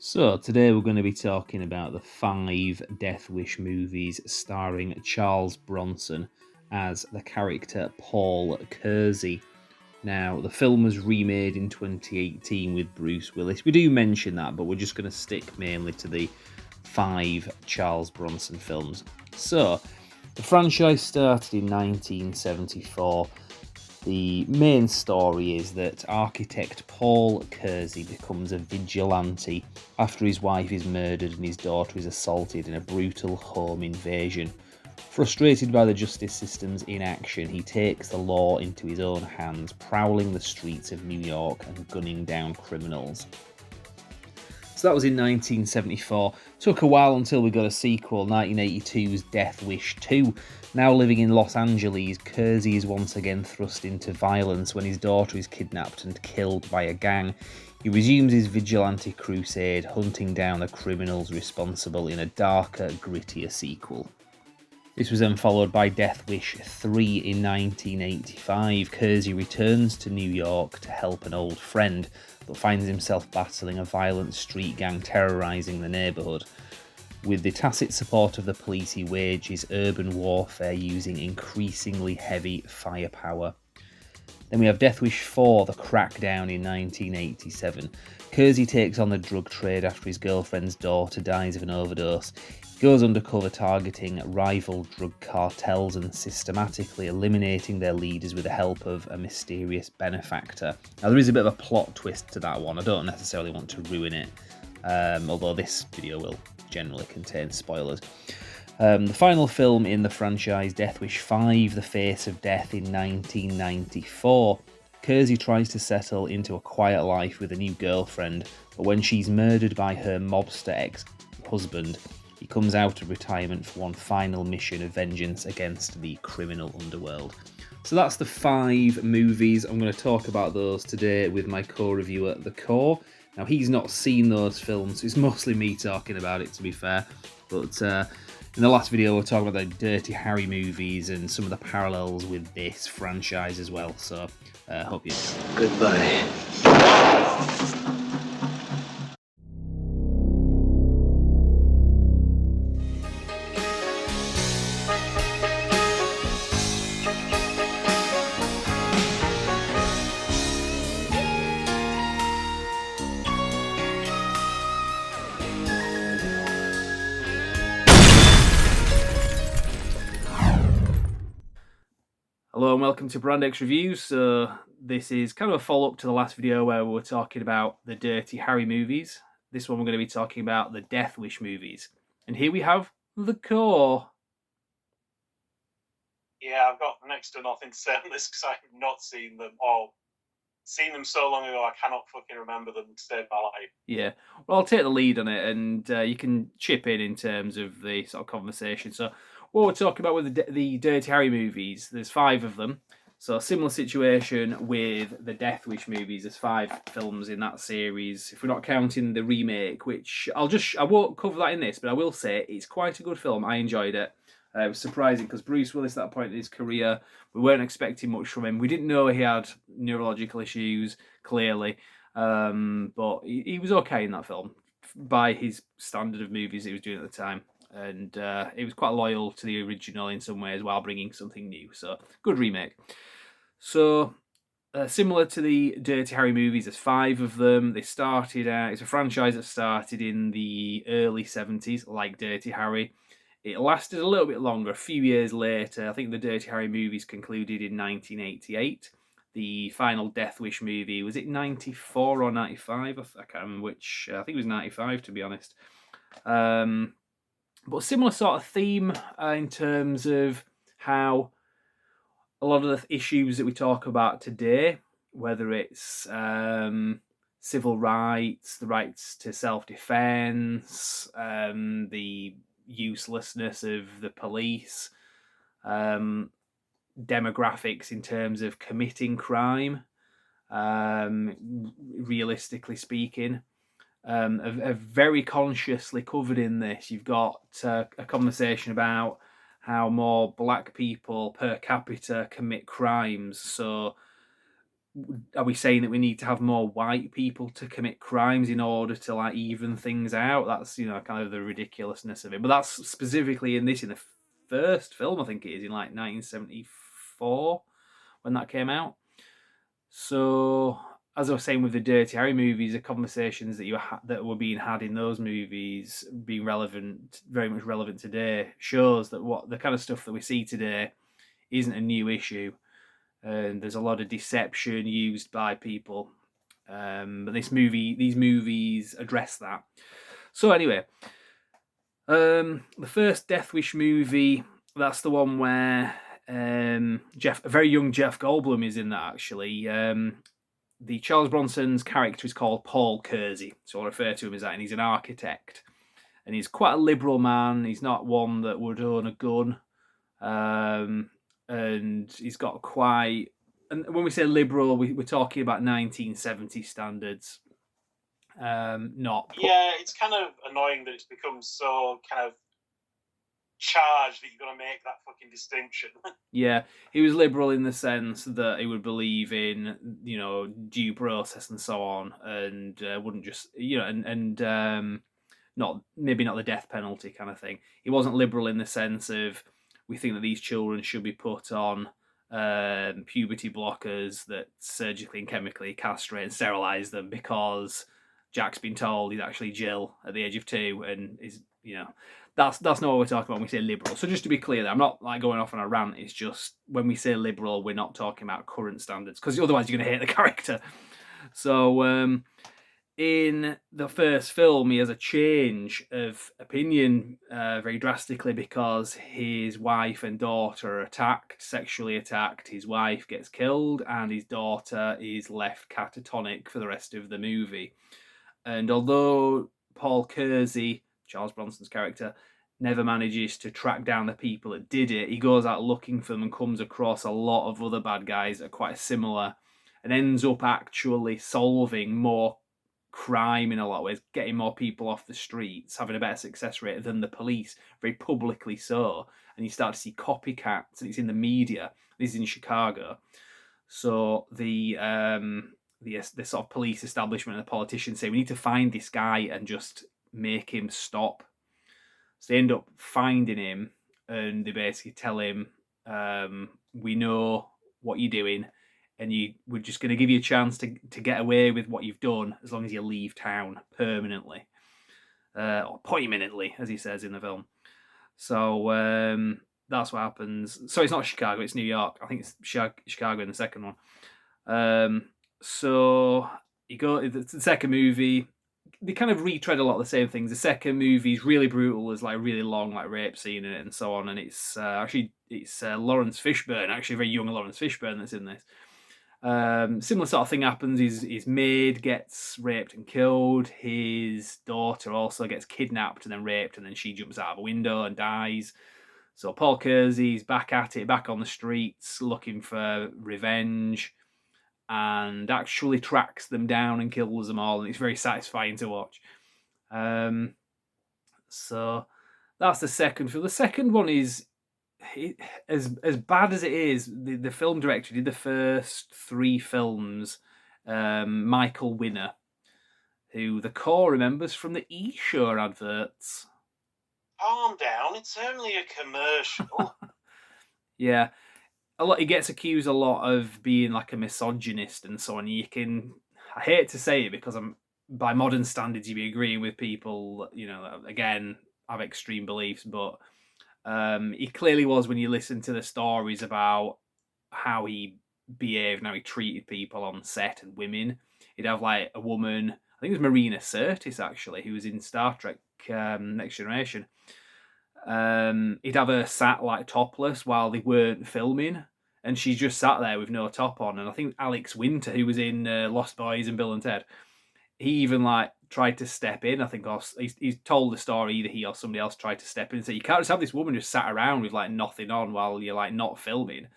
So, today we're going to be talking about the 5 Death Wish movies starring Charles Bronson as the character Paul Kersey. Now, the film was remade in 2018 with Bruce Willis. We do mention that, but we're just going to stick mainly to the 5 Charles Bronson films. So, the franchise started in 1974. The main story is that architect Paul Kersey becomes a vigilante after his wife is murdered and his daughter is assaulted in a brutal home invasion. Frustrated by the justice system's inaction, he takes the law into his own hands, prowling the streets of New York and gunning down criminals. So that was in 1974. Took a while until we got a sequel, 1982's Death Wish 2. Now living in Los Angeles, Kersey is once again thrust into violence when his daughter is kidnapped and killed by a gang. He resumes his vigilante crusade, hunting down the criminals responsible in a darker, grittier sequel. This was then followed by Death Wish 3 in 1985. Kersey returns to New York to help an old friend, but finds himself battling a violent street gang terrorising the neighbourhood. With the tacit support of the police, he wages urban warfare using increasingly heavy firepower. Then we have Death Wish 4, The Crackdown in 1987. Kersey takes on the drug trade after his girlfriend's daughter dies of an overdose. He goes undercover targeting rival drug cartels and systematically eliminating their leaders with the help of a mysterious benefactor. Now there is a bit of a plot twist to that one. I don't necessarily want to ruin it, although this video will generally contain spoilers. The final film in the franchise, Death Wish 5, The Face of Death in 1994. Kersey tries to settle into a quiet life with a new girlfriend, but when she's murdered by her mobster ex-husband, he comes out of retirement for one final mission of vengeance against the criminal underworld. So that's the 5 movies. I'm going to talk about those today with my co-reviewer, The Core. Now, he's not seen those films, so it's mostly me talking about it, to be fair. But in the last video, we were talking about the Dirty Harry movies and some of the parallels with this franchise as well. So, hope you enjoy. Goodbye. Hello and welcome to Brand X Reviews. So this is kind of a follow-up to the last video where we were talking about the Dirty Harry movies. This one we're going to be talking about the Death Wish movies. And here we have The Core. Yeah, I've got next to nothing to say on this because I've not seen them, or seen them so long ago I cannot fucking remember them to save my life. Yeah, well, I'll take the lead on it and you can chip in terms of the sort of conversation. So what we're talking about with the Dirty Harry movies, there's 5 of them. So similar situation with the Death Wish movies. There's 5 films in that series. If we're not counting the remake, which I won't cover that in this, but I will say it's quite a good film. I enjoyed it. It was surprising because Bruce Willis at that point in his career, we weren't expecting much from him. We didn't know he had neurological issues, clearly. But he was okay in that film by his standard of movies he was doing at the time. And he was quite loyal to the original in some ways while bringing something new. So, good remake. So, similar to the Dirty Harry movies, there's 5 of them. They started out, it's a franchise that started in the early 70s, like Dirty Harry. It lasted a little bit longer, a few years later. I think the Dirty Harry movies concluded in 1988. The final Death Wish movie, was it 94 or 95? I can't remember which. I think it was 95, to be honest. But similar sort of theme in terms of how a lot of the issues that we talk about today, whether it's civil rights, the rights to self-defense, the uselessness of the police, demographics in terms of committing crime, realistically speaking, are very consciously covered in this. You've got a conversation about how more black people per capita commit crimes. So are we saying that we need to have more white people to commit crimes in order to like even things out? That's, you know, kind of the ridiculousness of it. But that's specifically in the first film, I think it is, in like 1974 when that came out. So, as I was saying with the Dirty Harry movies, the conversations that were being had in those movies being relevant, very much relevant today, shows that what the kind of stuff that we see today isn't a new issue, and there's a lot of deception used by people. But these movies address that. So anyway, the first Death Wish movie, that's the one where a very young Jeff Goldblum is in that actually. The Charles Bronson's character is called Paul Kersey, so I'll refer to him as that, and he's an architect. And he's quite a liberal man. He's not one that would own a gun. And he's got quite... And when we say liberal, we're talking about 1970 standards. Yeah, it's kind of annoying that it's become so kind of charged that you're going to make that fucking distinction. Yeah, he was liberal in the sense that he would believe in, you know, due process and so on, and wouldn't just, you know, and not maybe not the death penalty kind of thing. He wasn't liberal in the sense of we think that these children should be put on puberty blockers that surgically and chemically castrate and sterilize them because Jack's been told he's actually Jill at the age of 2 and is, you know, that's not what we're talking about when we say liberal. So just to be clear, I'm not like going off on a rant. It's just when we say liberal, we're not talking about current standards because otherwise you're going to hate the character. So in the first film, he has a change of opinion very drastically because his wife and daughter are sexually attacked. His wife gets killed, and his daughter is left catatonic for the rest of the movie. And although Paul Kersey, Charles Bronson's character, never manages to track down the people that did it, he goes out looking for them and comes across a lot of other bad guys that are quite similar and ends up actually solving more crime in a lot of ways, getting more people off the streets, having a better success rate than the police, very publicly so. And you start to see copycats, and it's in the media. This is in Chicago. So the sort of police establishment and the politicians say we need to find this guy and just make him stop. So they end up finding him, and they basically tell him, "We know what you're doing, and we're just going to give you a chance to get away with what you've done as long as you leave town permanently, or permanently, as he says in the film." So that's what happens. So it's not Chicago; it's New York. I think it's Chicago in the second one. So the second movie, they kind of retread a lot of the same things. The second movie is really brutal. There's like really long like rape scene in it and so on. And it's Lawrence Fishburne, actually a very young Lawrence Fishburne that's in this. Similar sort of thing happens. His maid gets raped and killed. His daughter also gets kidnapped and then raped, and then she jumps out of a window and dies. So Paul Kersey's back at it, back on the streets, looking for revenge, and actually tracks them down and kills them all, and it's very satisfying to watch. So that's the second film. The second one is as bad as it is. The film director did the first 3 films. Michael Winner, who the core remembers from the E-Show adverts. Calm down, it's only a commercial. Yeah. He gets accused a lot of being like a misogynist and so on. I hate to say it because by modern standards, you'd be agreeing with people, you know, again, have extreme beliefs, but he clearly was when you listen to the stories about how he behaved and how he treated people on set and women. He'd have like a woman, I think it was Marina Sirtis actually, who was in Star Trek Next Generation. He'd have her sat like topless while they weren't filming, and she just sat there with no top on. And I think Alex Winter, who was in Lost Boys and Bill and Ted, he even like tried to step in. I think he's told the story, either he or somebody else tried to step in and say, you can't just have this woman just sat around with like nothing on while you're like not filming.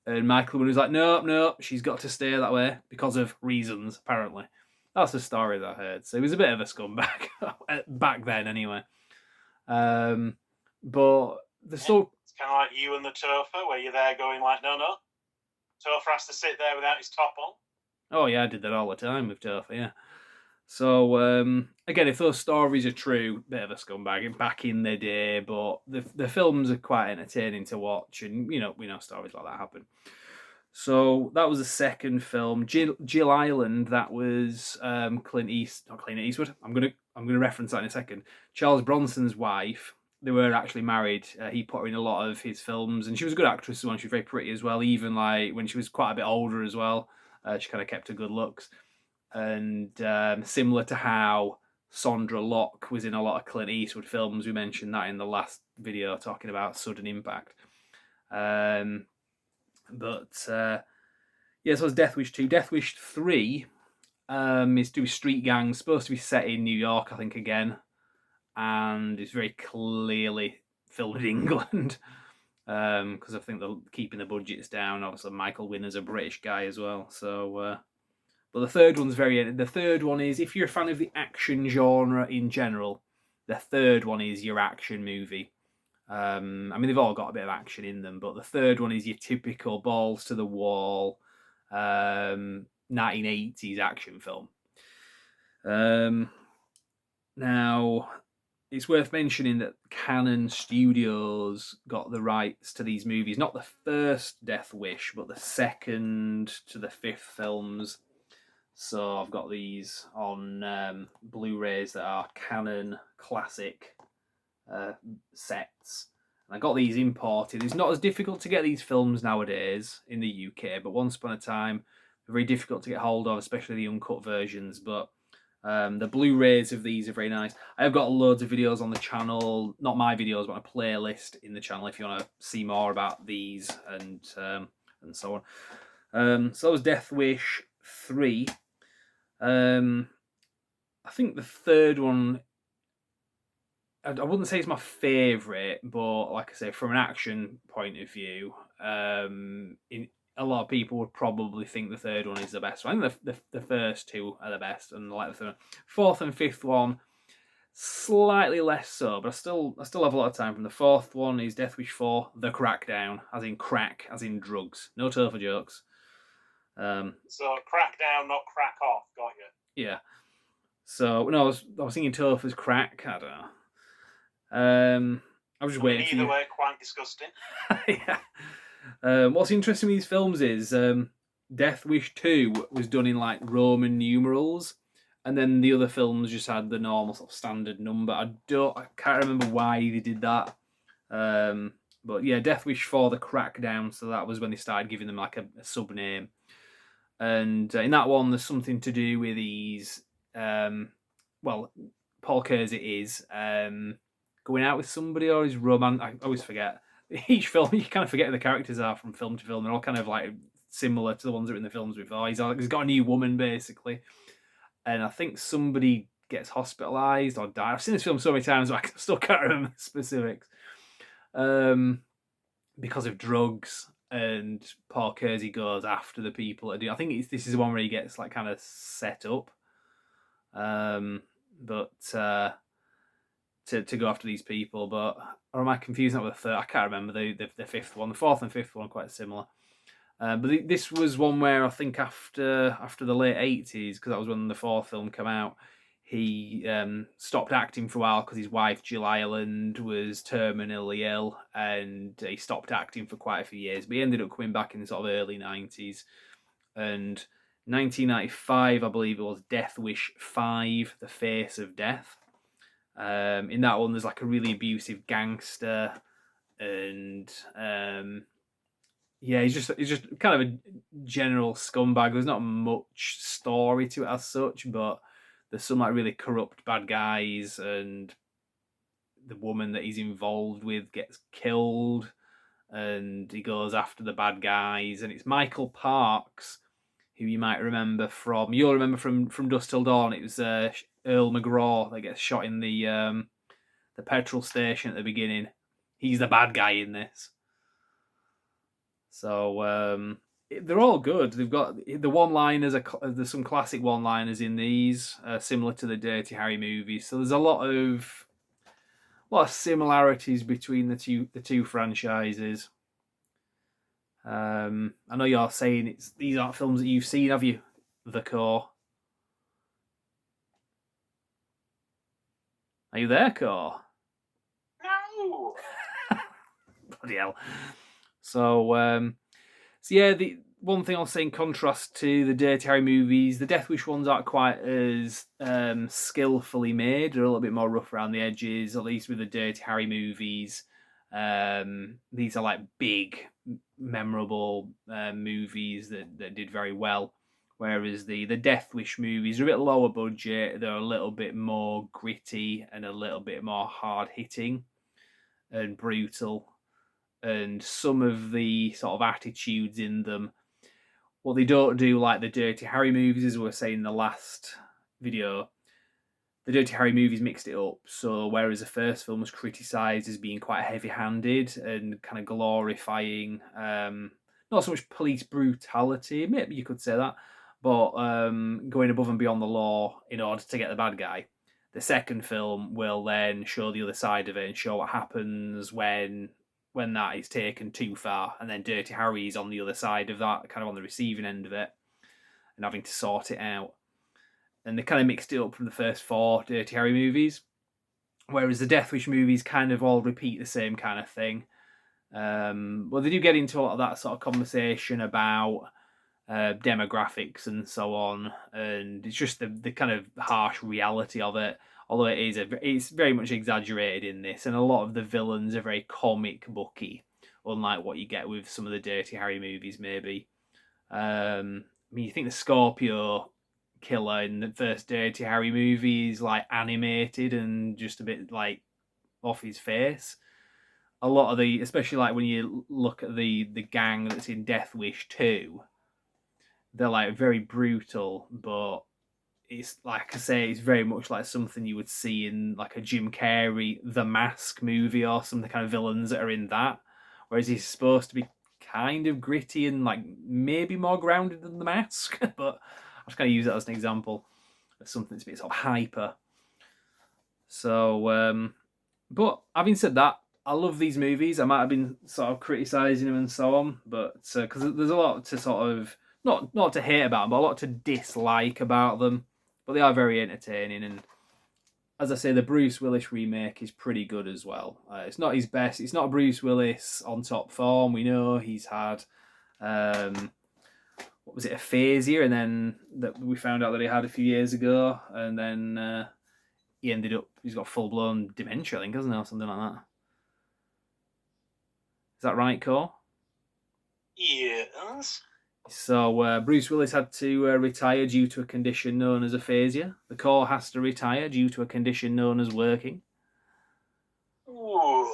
And Michael was like, no, she's got to stay that way because of reasons, apparently. That's the story that I heard. So he was a bit of a scumbag back then anyway. But it's kind of like you and the Topher, where you're there going like, no, Topher has to sit there without his top on. Oh yeah, I did that all the time with Topher, yeah. So again, if those stories are true, bit of a scumbag back in the day, but the films are quite entertaining to watch, and you know we know stories like that happen. So that was the second film, Jill Island. That was not Clint Eastwood. I'm gonna reference that in a second. Charles Bronson's wife. They were actually married. He put her in a lot of his films, and she was a good actress as well. She was very pretty as well. Even like when she was quite a bit older as well, she kind of kept her good looks. And similar to how Sondra Locke was in a lot of Clint Eastwood films, we mentioned that in the last video talking about Sudden Impact. But yeah, so it's Death Wish 2. Death Wish 3 is to street gangs, supposed to be set in New York, I think, again. And it's very clearly filmed in England. Because I think they're keeping the budgets down. Obviously, Michael Winner's a British guy as well. So, but the third one's the third one is, if you're a fan of the action genre in general, the third one is your action movie. I mean, they've all got a bit of action in them, but the third one is your typical balls to the wall 1980s action film. Now, it's worth mentioning that Canon Studios got the rights to these movies, not the first Death Wish, but the second to the fifth films. So I've got these on Blu-rays that are Canon classic sets. And I got these imported. It's not as difficult to get these films nowadays in the UK, but once upon a time, they're very difficult to get hold of, especially the uncut versions. But the Blu-rays of these are very nice. I have got loads of videos on the channel, not my videos, but a playlist in the channel if you want to see more about these and so on. So that was Death Wish 3. I think the third one, I wouldn't say it's my favourite, but like I say, from an action point of view, a lot of people would probably think the third one is the best one. I think the first two are the best, and like the third one. Fourth and fifth one, slightly less so, but I still have a lot of time. From the fourth one is Death Wish 4, The Crackdown, as in crack, as in drugs. No Topher jokes. So crackdown, not crack off. Got you. Yeah. So no, I was thinking Topher's crack. I don't know. I was just waiting for you. Either way, quite disgusting. Yeah. What's interesting with these films is Death Wish 2 was done in like Roman numerals, and then the other films just had the normal sort of standard number. I can't remember why they did that. But yeah, Death Wish 4, The Crackdown, so that was when they started giving them like a sub name. And in that one, there's something to do with these. Well, Paul Kersey is going out with somebody, or is I always forget. Each film, you kind of forget who the characters are from film to film. They're all kind of like similar to the ones that were in the films before. He's got a new woman, basically. And I think somebody gets hospitalised or died. I've seen this film so many times, but I still can't remember the specifics. Because of drugs, and Paul Kersey goes after the people that do. I think this is the one where he gets like kind of set up. But to go after these people, but or am I confusing that with the third? I can't remember the fifth one. The fourth and fifth one are quite similar. But this was one where I think after the late 80s, because that was when the fourth film came out, he stopped acting for a while because his wife Jill Ireland was terminally ill, and he stopped acting for quite a few years. But he ended up coming back in the sort of early 90s, and 1995, I believe it was, Death Wish 5, The Face of Death. In that one, there's like a really abusive gangster, and yeah, he's just kind of a general scumbag. There's not much story to it as such, but there's some like really corrupt bad guys, and the woman that he's involved with gets killed, and he goes after the bad guys. And it's Michael Parks, who you might remember from, you'll remember from Dusk Till Dawn. It was Earl McGraw that gets shot in the petrol station at the beginning. He's the bad guy in this. So they're all good. They've got the one-liners. There's some classic one-liners in these, similar to the Dirty Harry movies. So there's a lot of similarities between the two franchises. I know you're saying these aren't films that you've seen, have you? the core. Are you there, core? No. Bloody hell. So yeah, the one thing I'll say in contrast to the Dirty Harry movies, the Death Wish ones aren't quite as skillfully made. They're a little bit more rough around the edges, at least with the Dirty Harry movies. These are like big, memorable movies that did very well. Whereas the Death Wish movies are a bit lower budget. They're a little bit more gritty and a little bit more hard-hitting and brutal. And some of the sort of attitudes in them, what they don't do like the Dirty Harry movies, as we were saying in the last video, the Dirty Harry movies mixed it up. So whereas the first film was criticised as being quite heavy-handed and kind of glorifying, not so much police brutality, maybe you could say that, but going above and beyond the law in order to get the bad guy, the second film will then show the other side of it and show what happens when that is taken too far, and then Dirty Harry is on the other side of that, kind of on the receiving end of it, and having to sort it out. And they kind of mixed it up from the first 4 Dirty Harry movies, whereas the Death Wish movies kind of all repeat the same kind of thing. Well, they do get into a lot of that sort of conversation about demographics and so on, and it's just the kind of harsh reality of it. Although it's very much exaggerated in this, and a lot of the villains are very comic booky, unlike what you get with some of the Dirty Harry movies, maybe. I mean, you think the Scorpio killer in the first Dirty Harry movie is like animated and just a bit like off his face. A lot of especially like when you look at the gang that's in Death Wish 2, they're like very brutal, but it's like I say, it's very much like something you would see in like a Jim Carrey The Mask movie or some of the kind of villains that are in that. Whereas he's supposed to be kind of gritty and like maybe more grounded than The Mask, but I just kind of use that as an example of something that's a bit sort of hyper. So, but having said that, I love these movies. I might have been sort of criticising them and so on, but because there's a lot to sort of not to hate about them, but a lot to dislike about them. But they are very entertaining, and as I say, the Bruce Willis remake is pretty good as well. It's not his best. It's not Bruce Willis on top form. We know he's had what was it, aphasia, and then that we found out that he had a few years ago, and then he's got full blown dementia, I think, hasn't he, or something like that. Is that right, Cole? Yes. So Bruce Willis had to retire due to a condition known as aphasia. The core has to retire due to a condition known as working. Ooh.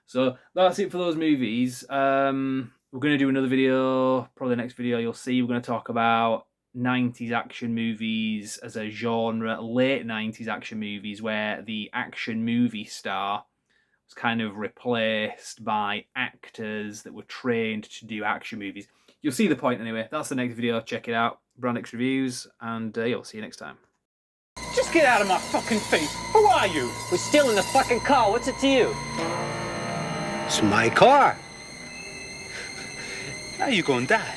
So that's it for those movies. We're going to do another video, probably the next video you'll see. We're going to talk about 90s action movies as a genre, late 90s action movies, where the action movie star was kind of replaced by actors that were trained to do action movies. You'll see the point anyway. That's the next video. Check it out. Brandix Reviews, and we'll see you next time. Just get out of my fucking face. Who are you? We're stealing the fucking car. What's it to you? It's my car. Now you're gonna die.